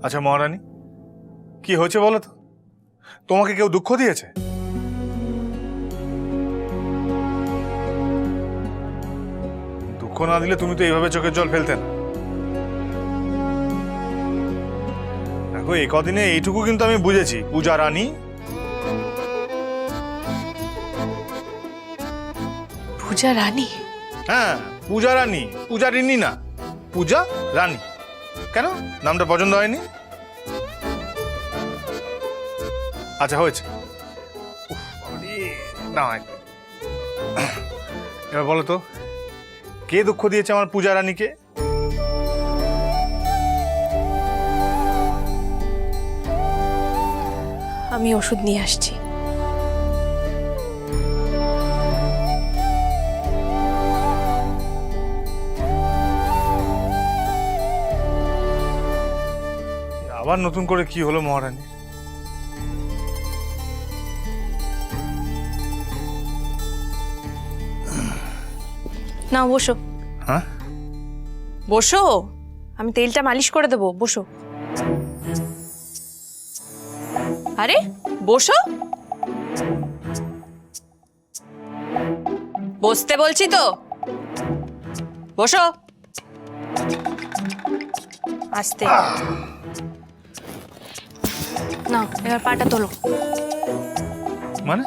আচ্ছা মহারানী, কি হয়েছে বলো তো? তোমাকে কেউ দুঃখ দিয়েছে? দুঃখ না দিলে তুমি তো এইভাবে চোখের জল ফেলতে না। দেখো, এই কদিনে এইটুকু কিন্তু আমি বুঝেছি, পূজা রানী পূজা রানী? হ্যাঁ, পূজা রানী, পূজারিনী না, পূজা রানী। কেন, নামটা পছন্দ হয়নি? আচ্ছা হয়েছে। উফ, বাবারে, না এবার বলো তো, কে দুঃখ দিয়েছে আমার পূজা রানীকে? আমি ওষুধ নিয়ে আসছি। আবার নতুন করে কি হলো মহারানী? না, বসো। হ্যাঁ, বসো, আমি তেলটা মালিশ করে দেবো, বসো। আরে বসো, বসতে বলছি তো, বসো। আস্তে না, এবার পাটা তোলো। মানে?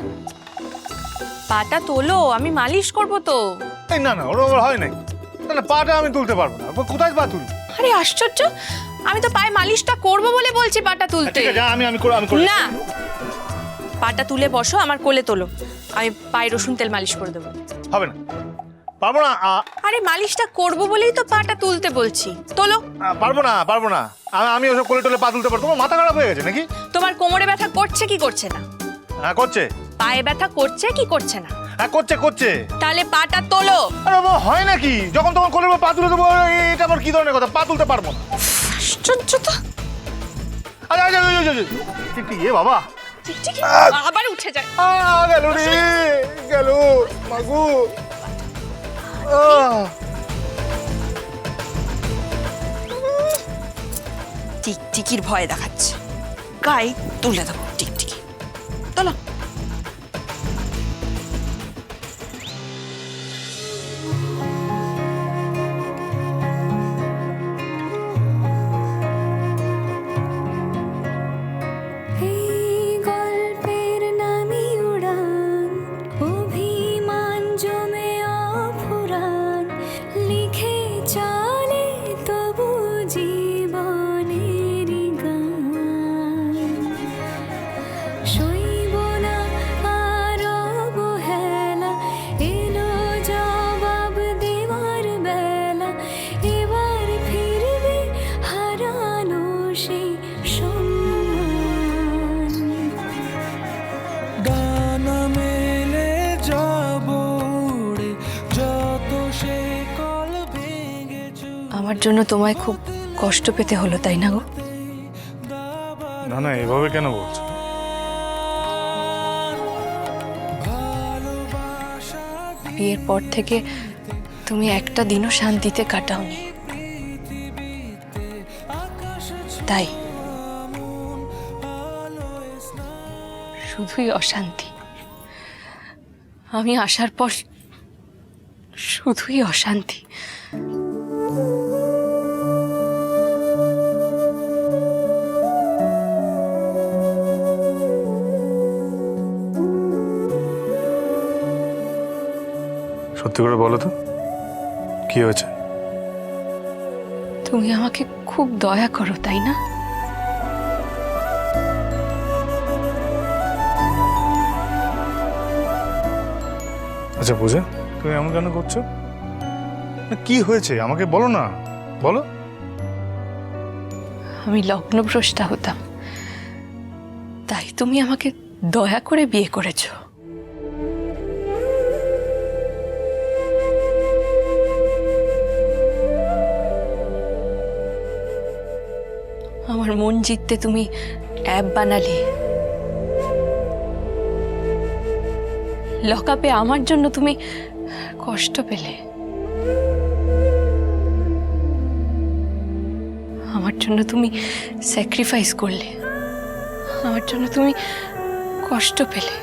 পাটা তোলো, আমি মালিশ করবো তো। এই না না, ওরা হয় নাই। না না, পাটা আমি তুলতে পারবো না। কোথায় পা তুলবো? আরে আশ্চর্য, আমি তো পায়ে মালিশটা করবো বলে বলছি পাটা তুলতে। ঠিক আছে, আমি না, পাটা তুলে বসো, আমার কোলে তোলো, আমি পায়ে রসুন তেল মালিশ করে দেবো। হবে না, পারবো না। আরে মালিশটা করবো বলেই তো পাটা তুলতে বলছি, তোলো। পারবো না। আমি ওসব কোলে টোলে পা তুলতে পারবো? তোমার মাথা খারাপ হয়ে গেছে নাকি? তোমার কোমরে ব্যথা করছে কি করছে না? হ্যাঁ করছে। পায়ে ব্যথা করছে কি করছে না? হ্যাঁ করছে। তাহলে পাটা তোলো। আরে বাবা, হয় নাকি? যখন তখন কোলের উপর পা তুলে দেবো, এটা আবার কি ধরনের কথা? পা তুলতে পারবো না। আশ্চর্য তো। আচ্ছা, এ বাবা, টিকটিকি আবার উঠে যায়। গেল রে, গেল মাগু। টিকটিকির ভয় দেখাচ্ছে, গায়ে তুলে দেবো টিকটিকি। তোলো। আমার জন্য তোমায় খুব কষ্ট পেতে হলো, তাই না গো? না না, এভাবে কেন বলছো? বিয়ের পর থেকে তুমি একটা দিনও শান্তিতে কাটাওনি, তাই শুধুই অশান্তি। আমি আসার পর শুধুই অশান্তি। সত্যি করে বলো তো, কি হয়েছে? তুমি আমাকে খুব দয়া করো, তাই না? আচ্ছা পূজা, তুমি এমন কেন করছো? কি হয়েছে আমাকে বলো না, বলো। আমি লগ্নভ্রষ্টা হতাম, তাই তুমি আমাকে দয়া করে বিয়ে করেছো। আমার মন জিততে তুমি অ্যাপ বানালে, লকআপে আমার জন্য তুমি কষ্ট পেলে। আমার আমার জন্য তুমি স্যাক্রিফাইস করলে, আমার জন্য তুমি কষ্ট পেলে,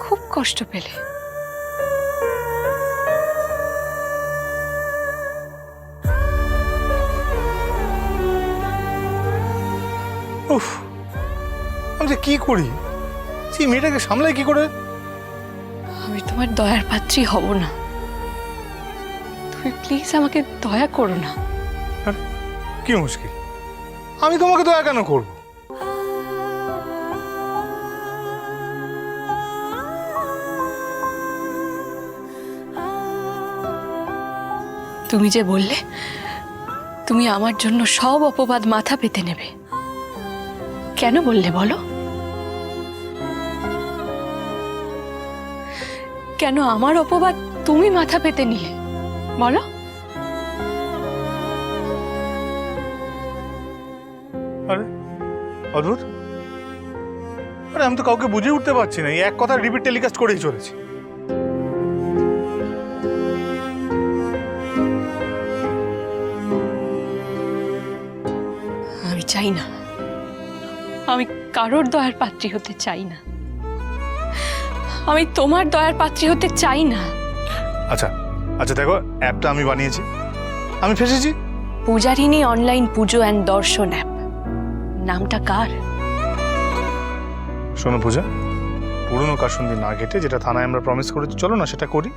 খুব কষ্ট পেলে। উফ, আমি যে কি করি, সেই মেয়েটাকে সামলাই কি করে? আমি তোমার দয়ার পাত্রী হব না। তুমি প্লিজ আমাকে দয়া করো না। আরে, কি মুশকিল, আমি তোমাকে দয়া কেন করব? তুমি যে বললে তুমি আমার জন্য সব অপবাদ মাথা পেতে নেবে, কেন বললে বলো? কেন আমার অপবাদ তুমি মাথা পেতে নিলে বলো? আরে অদ্ভুত, আরে আমি তো কাউকে বুঝে উঠতে পারছি না, এই এক কথা রিপিট টেলিকাস্ট করেই চলেছি। আমি চাই না, আমি কারোর দয়ার পাত্রী হতে চাই না, আমি তোমার দয়ার পাত্রী হতে চাই না। আচ্ছা আচ্ছা, দেখো অ্যাপটা আমি বানিয়েছি, আমি ফেসেছি। পূজারিনী অনলাইন পুজো অ্যান্ড দর্শন অ্যাপ, নামটা কার? শোনো পূজা, পুরনো কাসুন্দি না ঘেটে যেটা থানায় আমরা প্রমিস করেছি, চলো না সেটা করি।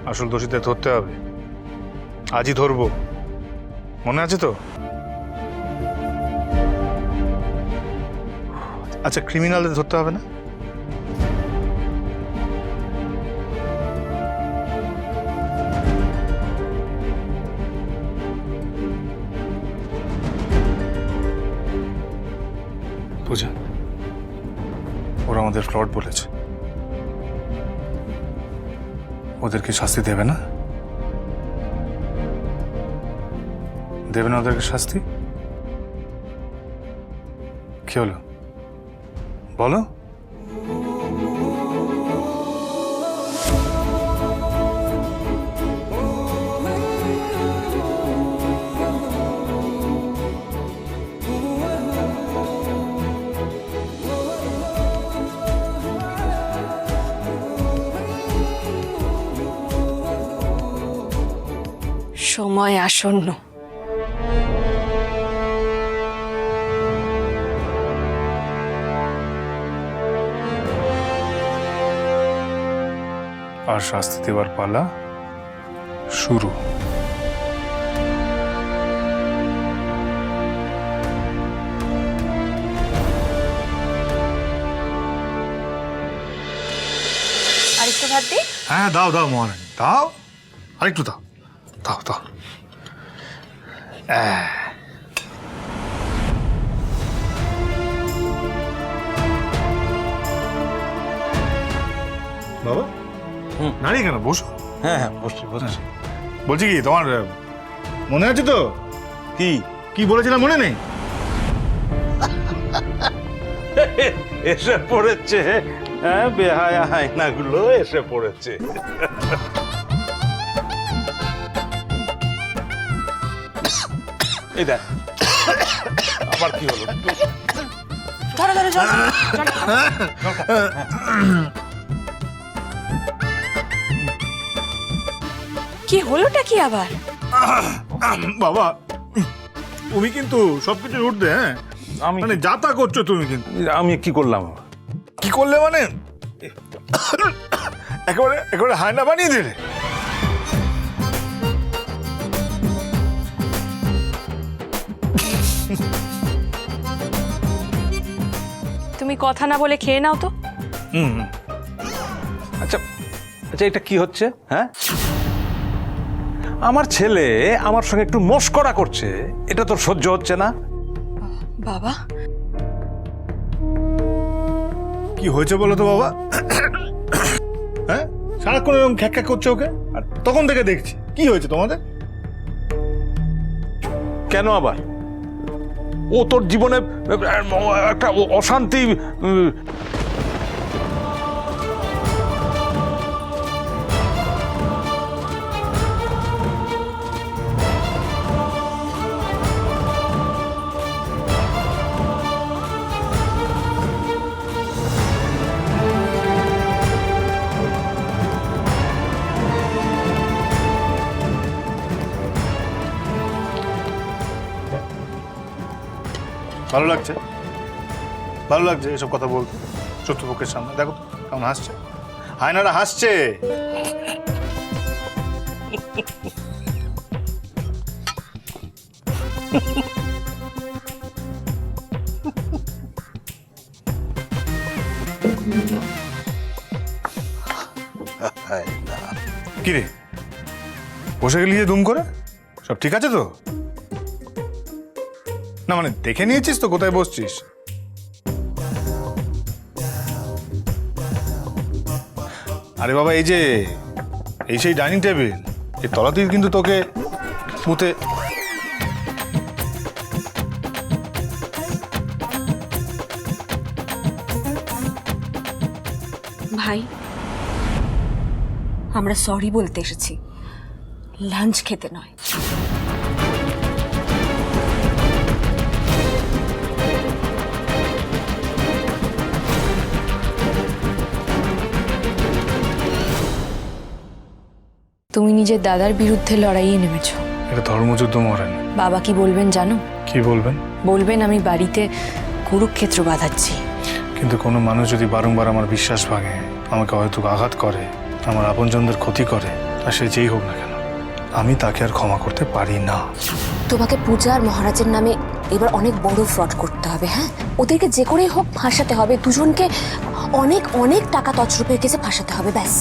আসল দোষীদের ধরতে হবে, আজই ধরবো, মনে আছে তো? আচ্ছা, ক্রিমিনালদের ধরতে হবে না? পূজা, ওরা আমাদের ফ্লড বলেছে, ওদেরকে শাস্তি দেবে না? দেবে না ওদেরকে শাস্তি? কি হলো বলো? সময় আসন্ন। আর শাস্তি দেওয়ার পালা শুরু। আরেকটু ভাত দিই? হ্যাঁ দাও দাও মহারানী, দাও, আরেকটু দাও, দাও দাও। বাবা দাঁড়িয়ে কেন, বসো। হ্যাঁ হ্যাঁ, বসছি বসছি। বলছি কি, তোমার মনে আছে তো কি কি বলেছিলাম, মনে নেই? এসে পড়েছে, হ্যাঁ, বেহায়া আয়নাগুলো এসে পড়েছে। এই দেখ, আবার কি হলো? ধরো ধরো, জল কি হলোটা কি আবার? বাবা তুমি কিন্তু সবকিছু উঠবে, হ্যাঁ, আমি মানে যাতা করছো তুমি, কিন্তু আমি কি করলাম? কি করলে মানে একেবারে একেবারে হায়না বানিয়ে দিলে। তুমি কথা না বলে খেয়ে নাও তো। আচ্ছা আচ্ছা, এটা কি হচ্ছে? হ্যাঁ, আমার ছেলে আমার সঙ্গে একটু মশকরা করছে, এটা তোর সহ্য হচ্ছে না? বাবা কি হয়েছে বলো তো বাবা? হ্যাঁ, সারাক্ষণ এরকম খ্যাক খ্যাক করছে ওকে, আর তখন থেকে দেখছি। কি হয়েছে তোমাদের? কেন আবার? ও তোর জীবনে একটা অশান্তি ভালো লাগছে? ভালো লাগছে এসব কথা বলতে শত্রুপক্ষের সামনে? দেখো তো কেমন হাসছে, হায়নারা হাসছে। কি রে, বসে গেলি যে দুম করে? সব ঠিক আছে তো? না মানে দেখে নিয়েছিস তো কোথায় বসছিস? আরে বাবা, এই যে এই সেই ডাইনিং টেবিল, এই তলাতেই কিন্তু তোকে মুতে। ভাই, আমরা সরি বলতে এসেছি, লাঞ্চ খেতে নয়। তুমি নিজের দাদার বিরুদ্ধে লড়াইয়ে নেমেছো। এটা ধর্মযুদ্ধ মরেন। বাবা কি বলবেন জানো? কি বলবেন? বলবেন আমি বাড়িতে কুরুক্ষেত্র বাঁধাচ্ছি। কিন্তু কোনো মানুষ যদি বারংবার আমার বিশ্বাস ভাঙে, আমাকে হয়তো আঘাত করে, আমার আপনজনদের ক্ষতি করে, তা সে যেই হোক না কেন, আমি তাকে আর ক্ষমা করতে পারি না। তোমাকে পূজা আর মহারাজের নামে এবার অনেক বড় ফ্রড করতে হবে। হ্যাঁ, ওদেরকে যে করেই হোক ফাঁসাতে হবে, দুজনকে অনেক অনেক টাকা তছরূপের কেসে ফাঁসাতে হবে, ব্যাস।